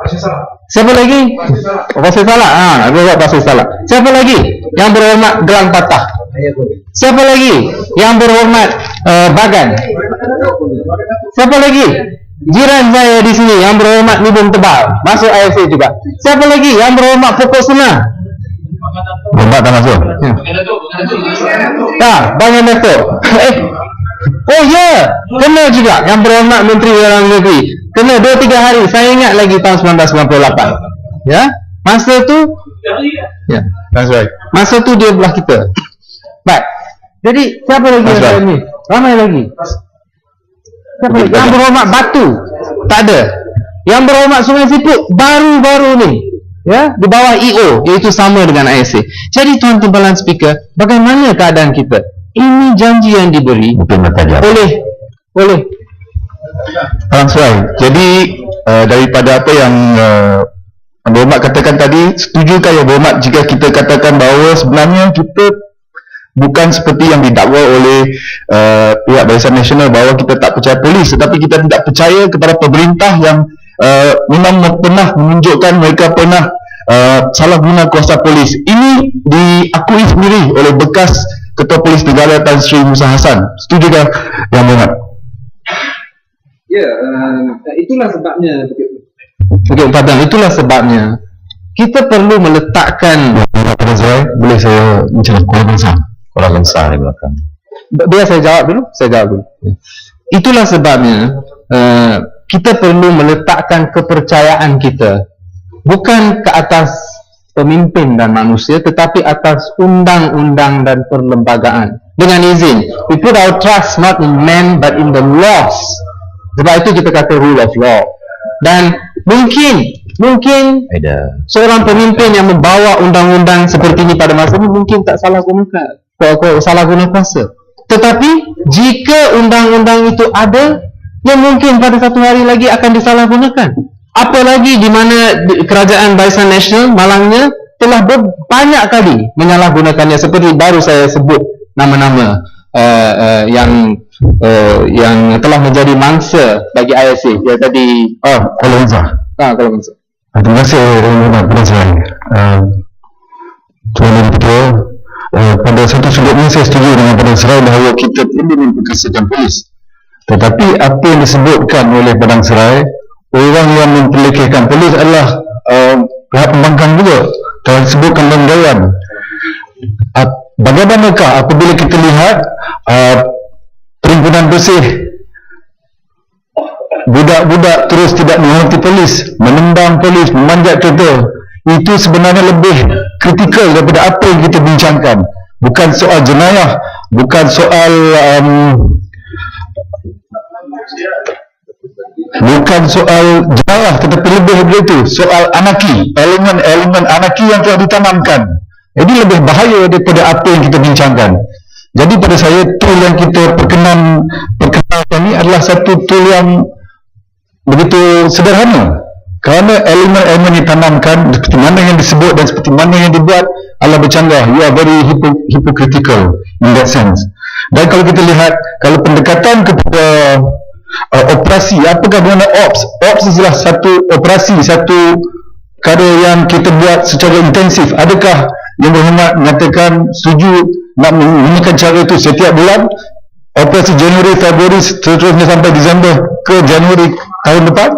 Siapa lagi? Pasir salah. Berhormat Pasir salah. Siapa lagi? Yang berhormat Gelang Patah. Siapa lagi? Yang berhormat Bagan. Siapa lagi? Jiran saya di sini yang berhormat Nibung Tebal, masuk ISA juga. Siapa lagi? Yang berhormat Pokok Sunah. Hormat tak masuk. Banyak Datuk. Oh ya, kena juga yang berhormat Menteri Dalam Negeri. Kena 2-3 hari. Saya ingat lagi tahun 1998. Ya, masa tu. Ya, that's right. Masa tu dia belah kita. Baik. Jadi siapa lagi yang saya ni? Ramai lagi. Siapa lagi? Yang berhormat Batu. Tak ada. Yang berhormat Sungai Siput baru-baru ni. Ya, di bawah EO, iaitu sama dengan ISA. Jadi Tuan Timbalan Speaker, bagaimana keadaan kita? Ini janji yang diberi oleh Sesuai. Jadi daripada apa yang Yang Berhormat katakan tadi, setujukah Yang Berhormat jika kita katakan bahawa sebenarnya kita Bukan seperti yang didakwa oleh pihak Barisan Nasional bahawa kita tak percaya polis, tetapi kita tidak percaya kepada pemerintah yang memang pernah menunjukkan mereka pernah salah guna kuasa polis. Ini diakui sendiri oleh bekas Ketua Polis Negara Tan Sri Musa Hassan. Setujukah Yang Berhormat? Ya, itulah sebabnya. Okey, Padang, itulah sebabnya kita perlu meletakkan. Boleh saya bincang Kuala Bangsa di belakang. Biar saya jawab dulu. Itulah sebabnya kita perlu meletakkan kepercayaan kita bukan ke atas pemimpin dan manusia, tetapi atas undang-undang dan perlembagaan. Dengan izin, we put our trust not in men but in the laws. Sebab itu kita kata rule of law. Dan mungkin seorang pemimpin yang membawa undang-undang seperti ini pada masa ini mungkin tak salah guna kuasa. Tetapi jika undang-undang itu ada, yang mungkin pada satu hari lagi akan disalahgunakan. Apalagi di mana kerajaan Barisan Nasional malangnya telah banyak kali menyalahgunakannya, seperti baru saya sebut nama-nama yang telah menjadi mangsa bagi ISA. Ya tadi Kuala Bangsa. Kuala Bangsa. Terima kasih Tuan Yang Betul. Pada satu sudutnya saya setuju dengan Padang Serai bahawa kita perlu memperkasakan polis. Tetapi apa yang disebutkan oleh Padang Serai, orang yang memperlekehkan polis adalah pihak pembangkang juga. Telah disebutkan dalam dakwaan. Bagaimanakah apabila kita lihat perhimpunan bersih budak-budak terus tidak menghormati polis, menendang polis, memanjat kereta, itu sebenarnya lebih kritikal daripada apa yang kita bincangkan. Bukan soal jenayah, bukan soal jenayah, tetapi lebih daripada itu soal anarki, elemen anarki yang telah ditanamkan. Jadi lebih bahaya daripada apa yang kita bincangkan. Jadi pada saya tool yang kita perkenalkan ini adalah satu tool yang begitu sederhana, kerana elemen-elemen yang ditanamkan seperti mana yang disebut dan seperti mana yang dibuat adalah bercanggah. You are very hypocritical in that sense. Dan kalau kita lihat, kalau pendekatan kepada operasi, apakah guna ops adalah satu operasi, satu perkara yang kita buat secara intensif. Adakah Yang Berhormat mengatakan setuju nak menggunakan cara itu setiap bulan, operasi Januari, Februari, seterusnya sampai Disember ke Januari tahun depan?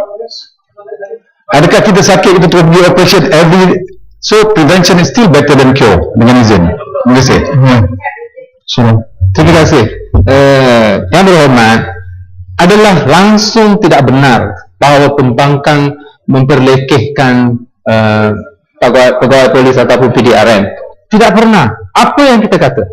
Adakah kita sakit kita terus pergi operation every? So prevention is still better than cure. Dengan izin. Terima kasih. Terima kasih. Yang Berhormat, adalah langsung tidak benar bahawa pembangkang memperlekehkan pegawai polis ataupun PDRM. Tidak pernah. Apa yang kita kata?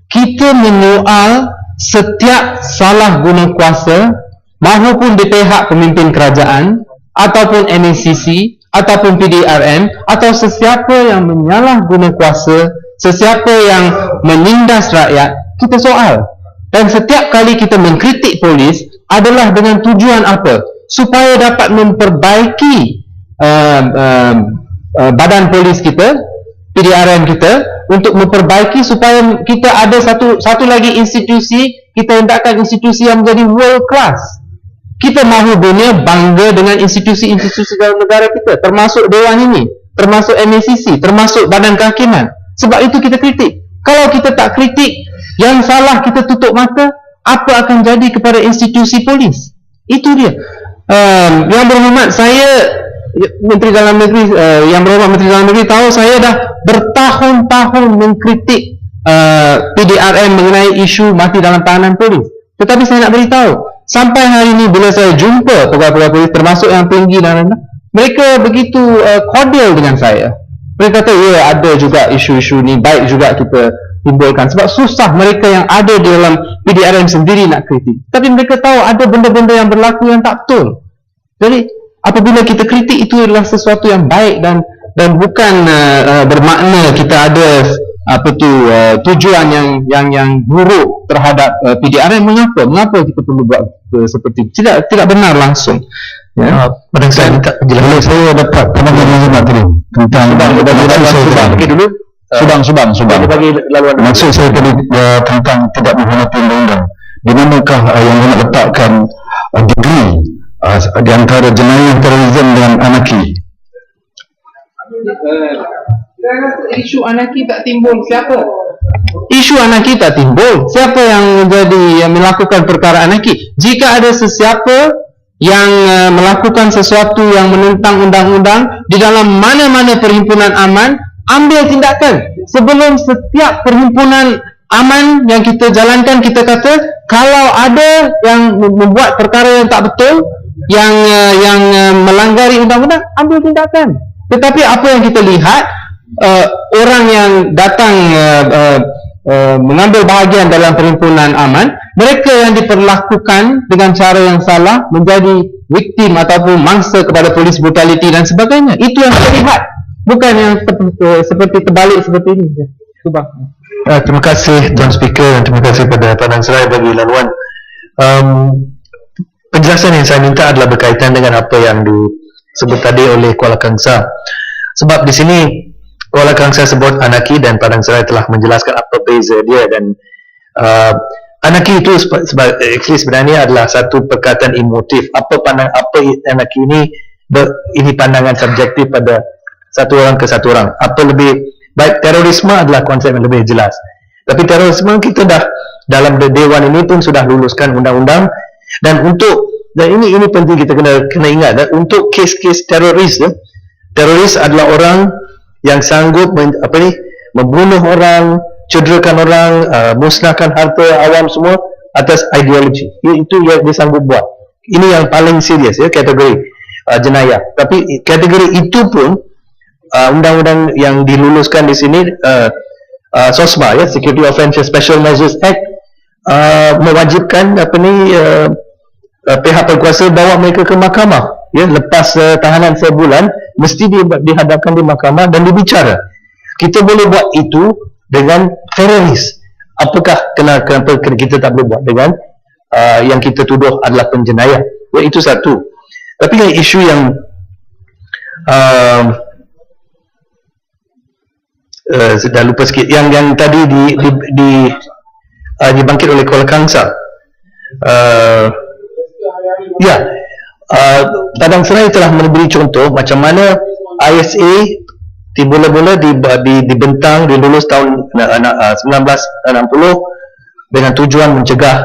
Kita menyoal setiap salah guna kuasa, mahupun di pihak pemimpin kerajaan ataupun NACC ataupun PDRM, atau sesiapa yang menyalahguna kuasa, sesiapa yang menindas rakyat, kita soal. Dan setiap kali kita mengkritik polis adalah dengan tujuan apa? Supaya dapat memperbaiki badan polis kita, PDRM kita, untuk memperbaiki supaya kita ada satu lagi institusi, kita hendakkan institusi yang menjadi world class. Kita mahu dunia bangga dengan institusi-institusi dalam negara kita, termasuk Dewan ini, termasuk NACC, termasuk Badan Kehakiman. Sebab itu kita kritik. Kalau kita tak kritik, yang salah kita tutup mata, apa akan jadi kepada institusi polis? Itu dia. Yang Berhormat, saya Menteri Dalam Negeri, Yang Berhormat Menteri Dalam Negeri tahu saya dah bertahun-tahun mengkritik PDRM mengenai isu mati dalam tahanan polis. Tetapi saya nak beritahu, sampai hari ini bila saya jumpa pegawai-pegawai polis termasuk yang tinggi dan rendah, mereka begitu cordial dengan saya. Mereka kata, ya ada juga isu-isu ni, baik juga kita timbulkan. Sebab susah mereka yang ada di dalam PDRM sendiri nak kritik. Tapi mereka tahu ada benda-benda yang berlaku yang tak betul. Jadi apabila kita kritik, itu adalah sesuatu yang baik dan bukan bermakna kita ada tujuan yang buruk terhadap PDRM. Mengapa kita perlu buat seperti itu? Tidak benar langsung. Ya. Pada saya minta penjelasan. Saya dapat pandangan yang tadi tentang dulu. Subang. Bagi laluan. Maksud saya tadi tentang tidak menghormati undang-undang. Di manakah yang nak letakkan degree di antara jenayah terorisme dengan anarki? Saya rasa isu anarki tak timbul. Siapa? Isu anarki tak timbul. Siapa yang melakukan perkara anarki? Jika ada sesiapa yang melakukan sesuatu yang menentang undang-undang di dalam mana-mana perhimpunan aman, ambil tindakan. Sebelum setiap perhimpunan aman yang kita jalankan, kita kata kalau ada yang membuat perkara yang tak betul, yang melanggari undang-undang, ambil tindakan. Tetapi apa yang kita lihat, orang yang datang mengambil bahagian dalam perhimpunan aman, mereka yang diperlakukan dengan cara yang salah menjadi victim ataupun mangsa kepada polis brutality dan sebagainya. Itu yang kita lihat, bukan yang seperti terbalik seperti ini. Subang. Terima kasih Tuan Speaker dan terima kasih kepada Padang Serai bagi laluan. Penjelasan yang saya minta adalah berkaitan dengan apa yang disebut tadi oleh Kuala Kangsar. Sebab di sini Kuala Kangsar sebut anarki dan Padang Serai telah menjelaskan apa beza dia, dan anarki itu sebenarnya adalah satu perkataan emotif. Apa anarki ini pandangan subjektif pada satu orang ke satu orang. Apa lebih baik, terorisme adalah konsep yang lebih jelas. Tapi terorisme kita dah dalam Dewan ini pun sudah luluskan undang-undang, dan ini penting kita kena ingat, untuk kes-kes teroris adalah orang yang sanggup membunuh orang, cederakan orang, musnahkan harta awam semua atas ideologi. Itu yang dia sanggup buat. Ini yang paling serius kategori jenayah. Tapi kategori itu pun undang-undang yang diluluskan di sini, SOSMA Security Offences Special Measures Act, mewajibkan pihak berkuasa bawa mereka ke mahkamah. Lepas tahanan sebulan mesti dihadapkan di mahkamah dan dibicara. Kita boleh buat itu dengan teroris. Apakah kenapa kita tak boleh buat dengan yang kita tuduh adalah penjenayah? Itu satu. Tapi yang isu yang dah lupa sikit, yang tadi dibangkit oleh Kuala Kangsar. Padang Serai telah memberi contoh macam mana ISA tiba-tiba dibentang, dilulus tahun 1960 dengan tujuan mencegah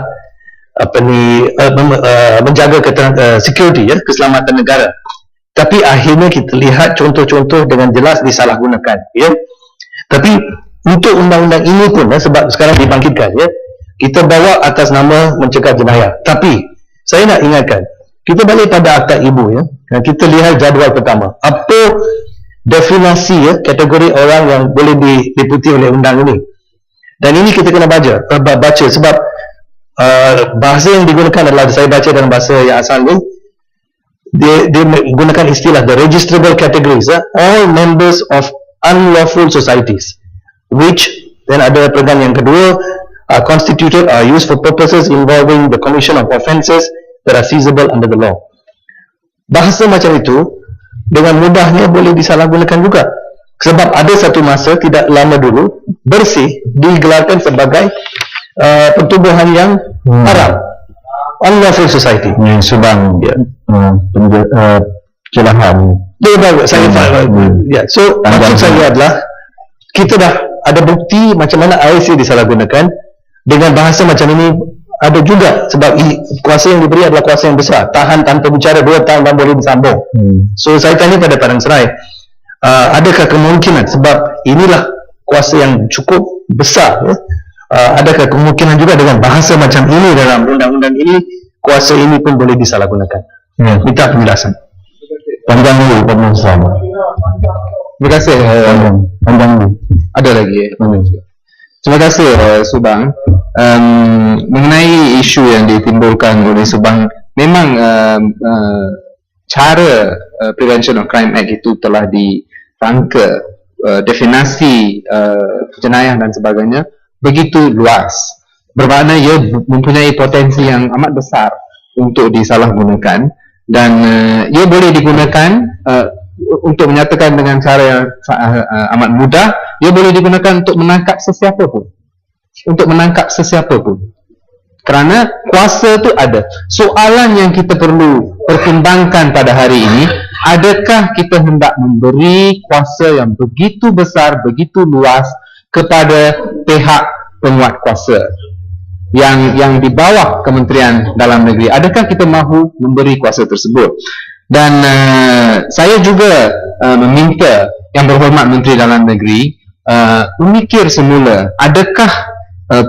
menjaga security, keselamatan negara. Tapi akhirnya kita lihat contoh-contoh dengan jelas disalahgunakan. Tapi untuk undang-undang ini pun sebab sekarang dibangkitkan, kita bawa atas nama mencegah jenayah. Tapi saya nak ingatkan, kita balik pada Akta Ibu, kita lihat jadual pertama. Apa definisi kategori orang yang boleh diliputi oleh undang ini? Dan ini kita kena baca sebab bahasa yang digunakan adalah, saya baca dalam bahasa yang asal ni, dia menggunakan istilah the registrable categories, all members of unlawful societies, which then ada peringkat yang kedua, are constituted or used for purposes involving the commission of offences that are seizable under the law. Bahasa macam itu dengan mudahnya boleh disalahgunakan juga, sebab ada satu masa tidak lama dulu bersih digelarkan sebagai pertubuhan yang haram, unlawful society. Subang celahan. Saya so maksud saya adalah kita dah ada bukti macam mana IC disalahgunakan dengan bahasa macam ini. Ada juga sebab kuasa yang diberi adalah kuasa yang besar, tahan tanpa bicara 2 tahun dan boleh disambung. So saya tanya pada Padang Serai, adakah kemungkinan, sebab inilah kuasa yang cukup besar, adakah kemungkinan juga dengan bahasa macam ini dalam undang-undang ini, kuasa ini pun boleh disalahgunakan? Minta penjelasan. Panjang dulu, Padang Serai. Terima kasih. Panjang dulu. Ada lagi. Terima kasih Subang. Mengenai isu yang ditimbulkan oleh Subang, memang cara Prevention of Crime Act itu telah dirangka, definisi jenayah dan sebagainya begitu luas, bermakna ia mempunyai potensi yang amat besar untuk disalahgunakan, dan ia boleh digunakan untuk menyatakan dengan cara yang amat mudah, dia boleh digunakan untuk menangkap sesiapa pun. Untuk menangkap sesiapa pun. Kerana kuasa itu ada. Soalan yang kita perlu pertimbangkan pada hari ini, adakah kita hendak memberi kuasa yang begitu besar, begitu luas kepada pihak penguat kuasa yang di bawah Kementerian Dalam Negeri? Adakah kita mahu memberi kuasa tersebut? Dan saya juga meminta Yang Berhormat Menteri Dalam Negeri memikir semula, adakah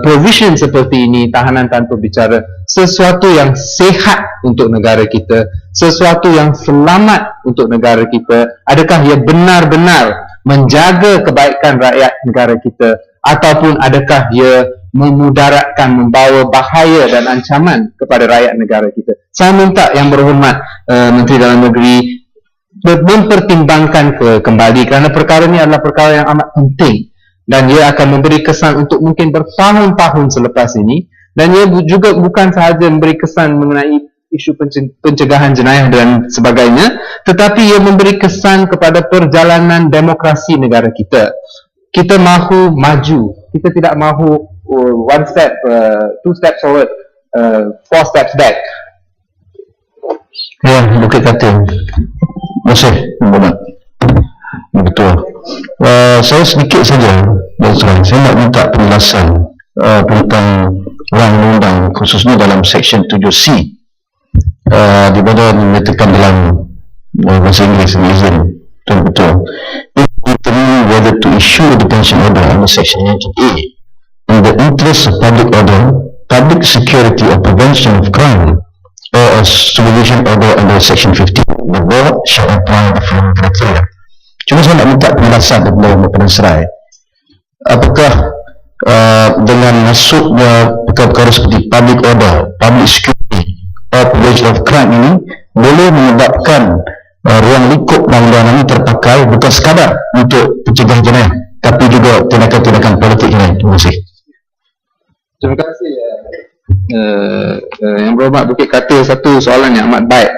provision seperti ini, tahanan tanpa bicara, sesuatu yang sihat untuk negara kita, sesuatu yang selamat untuk negara kita? Adakah ia benar-benar menjaga kebaikan rakyat negara kita, ataupun adakah ia memudaratkan, membawa bahaya dan ancaman kepada rakyat negara kita? Saya minta Yang Berhormat Menteri Dalam Negeri mempertimbangkan kembali, kerana perkara ini adalah perkara yang amat penting dan ia akan memberi kesan untuk mungkin bertahun-tahun selepas ini, dan ia juga bukan sahaja memberi kesan mengenai isu pencegahan jenayah dan sebagainya, tetapi ia memberi kesan kepada perjalanan demokrasi negara kita. Kita mahu maju, kita tidak mahu one step, two steps forward, four steps back. Ya, Bukit Kating. Masih, Muhammad. Betul. Saya sedikit saja, saya nak minta penjelasan tentang undang-undang, khususnya dalam Section 7C, di mana menyatakan dalam bahasa Inggeris, izin, betul. Determine whether to issue a detention order under Section 19A in the interest of public order, public security or prevention of crime, or a supervision order under Section 15. The board shall apply the following criteria. Cuma saya nak minta penjelasan daripada Yang Berhormat, apakah dengan masuknya perkara-perkara seperti public order, public security or prevention of crime ini boleh menyebabkan ruang lingkup undang-undang ini terpakai bukan sekadar untuk pencegahan jenayah, tapi juga tindakan-tindakan politik lain. Terima kasih. Terima kasih Yang Berhormat Bukit Katil. Satu soalan yang amat baik,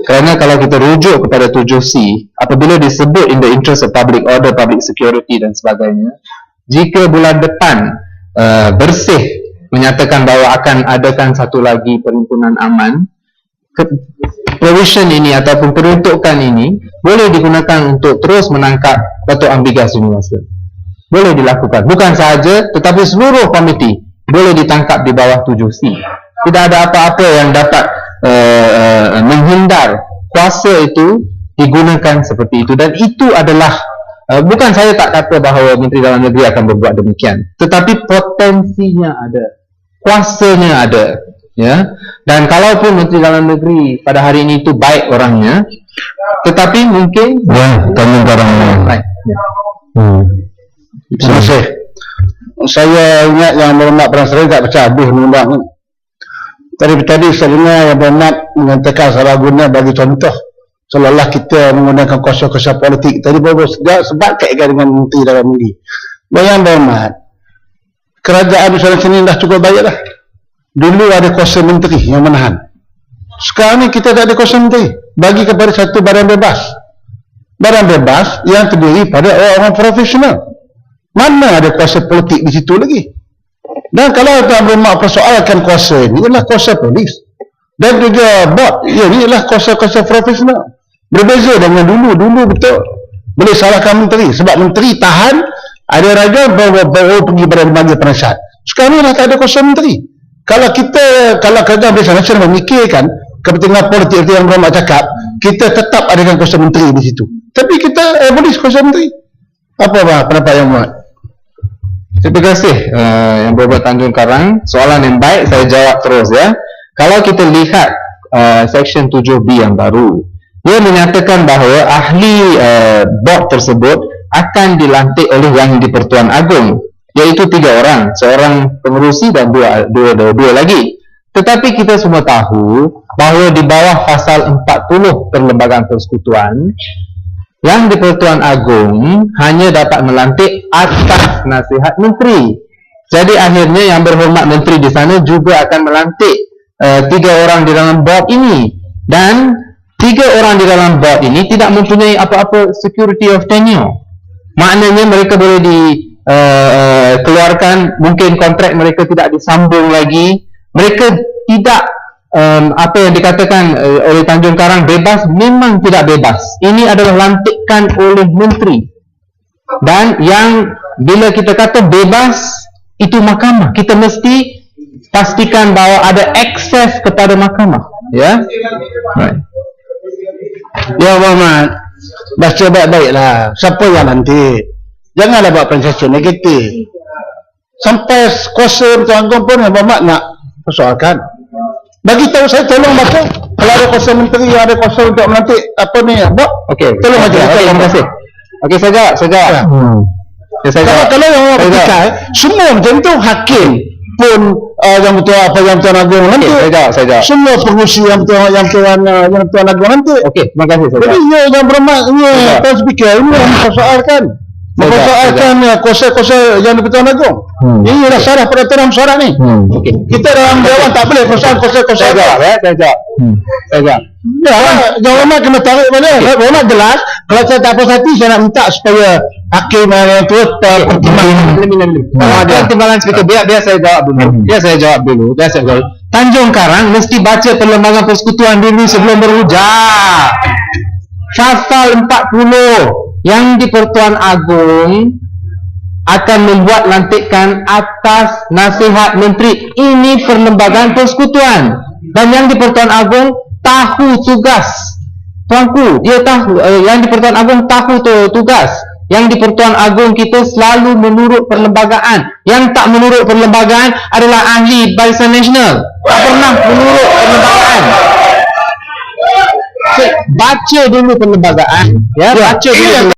kerana kalau kita rujuk kepada 7C, apabila disebut in the interest of public order, public security dan sebagainya, jika bulan depan bersih menyatakan bahawa akan adakan satu lagi perhimpunan aman, provision ini ataupun peruntukan ini boleh digunakan untuk terus menangkap Datuk Ambigas Srinivasa. Boleh dilakukan, bukan sahaja tetapi seluruh komiti boleh ditangkap di bawah 7C. Tidak ada apa-apa yang dapat menghindar kuasa itu digunakan seperti itu, dan itu adalah bukan saya tak kata bahawa Menteri Dalam Negeri akan berbuat demikian, tetapi potensinya ada, kuasanya ada, ya. Dan kalaupun Menteri Dalam Negeri pada hari ini itu baik orangnya, tetapi mungkin kami barangnya. Ya. Terima kasih. Saya ingat Yang Berhormat Perdana Menteri tak pecah habis undang-undang ni. Tadi saya dengar Yang Berhormat mengatakan salah guna bagi contoh, seolah-olah kita menggunakan kuasa-kuasa politik. Tadi baru sebab kaitkan dengan Menteri Dalam Negeri. Yang Berhormat, kerajaan Nusantara sini dah cukup baik dah. Dulu ada kuasa menteri yang menahan. Sekarang ni kita tak ada kuasa menteri. Bagi kepada satu badan bebas. Badan bebas yang terdiri pada orang-orang profesional. Mana ada kuasa politik di situ lagi? Dan kalau Tuan Berhormat persoalkan kuasa ini, ialah kuasa polis. Dan juga bot, ini ialah kuasa-kuasa profesional. Berbeza dengan dulu. Dulu betul boleh salahkan menteri, sebab menteri tahan, ada raja baru pergi pada lembaga penasihat. Sekarang ni dah tak ada kuasa menteri. Kalau kerajaan Malaysia Nasional memikirkan kepentingan politik yang Berhormat cakap, kita tetap adakan kuasa menteri di situ. Tapi kita boleh kuasa menteri. Apa pendapat Yang Berhormat? Terima kasih Yang Berhormat Tanjung Karang. Soalan yang baik, saya jawab terus ya. Kalau kita lihat Section 7B yang baru, dia menyatakan bahawa ahli bot tersebut akan dilantik oleh Yang di-Pertuan Agong, iaitu 3 orang, seorang pengerusi dan dua lagi. Tetapi kita semua tahu bahawa di bawah pasal 40 Perlembagaan Persekutuan, Yang di-Pertuan Agong hanya dapat melantik atas nasihat menteri. Jadi akhirnya Yang Berhormat Menteri di sana juga akan melantik 3 orang di dalam bot ini. Dan 3 orang di dalam board ini tidak mempunyai apa-apa security of tenure. Maknanya mereka boleh dikeluarkan, mungkin kontrak mereka tidak disambung lagi. Mereka tidak apa yang dikatakan oleh Tanjung Karang bebas, memang tidak bebas. Ini adalah lantikan oleh menteri. Dan yang bila kita kata bebas, itu mahkamah. Kita mesti pastikan bahawa ada akses kepada mahkamah. Ya. Right. Ya Muhammad, baca baik-baiklah. Siapa yang nanti? Janganlah buat persepsi negatif. Sampai kuasa Tuan Agong pun Muhammad nak persoalkan. Bagi tahu saya, tolong baca. Kalau ada kuasa menteri yang ada kuasa untuk melantik apa ni, buat. Okey. Tolong baca. Terima kasih. Okey, saya jawab. Kalau yang orang percaya, semua macam tu hakim pun yang betul apa yang Tuan Agong nanti. Saya jawab. Semua pengurusi yang Tuan Agong nanti. Okey, terima kasih. Jadi yang bermakna Tuan Speaker ini yang mempersoalkan kuasa-kuasa yang Tuan Agong. Ini adalah salah peraturan mesyuarat ni. Kita dalam Dewan tak boleh persoal kuasa-kuasa. Saya jawab. Jangan lama kena tarik balik. Hormat jelas. Kalau saya tak puas hati, saya nak minta supaya hakim yang tu Tuan Timbalan Speaker, biar saya jawab dulu. Tanjung Karang mesti baca Perlembagaan Persekutuan dulu sebelum berujar. Pasal 40 yang di Pertuan Agong akan membuat lantikan atas nasihat menteri. Ini Perlembagaan Persekutuan, dan yang di Pertuan Agong tahu tugas. Tuanku, dia tahu, yang di Pertuan Agong tahu tugas. Yang di Pertuan Agong kita selalu menurut perlembagaan. Yang tak menurut perlembagaan adalah ahli Barisan Nasional. Tak pernah menurut perlembagaan. Baca dulu perlembagaan, ya, baca dulu.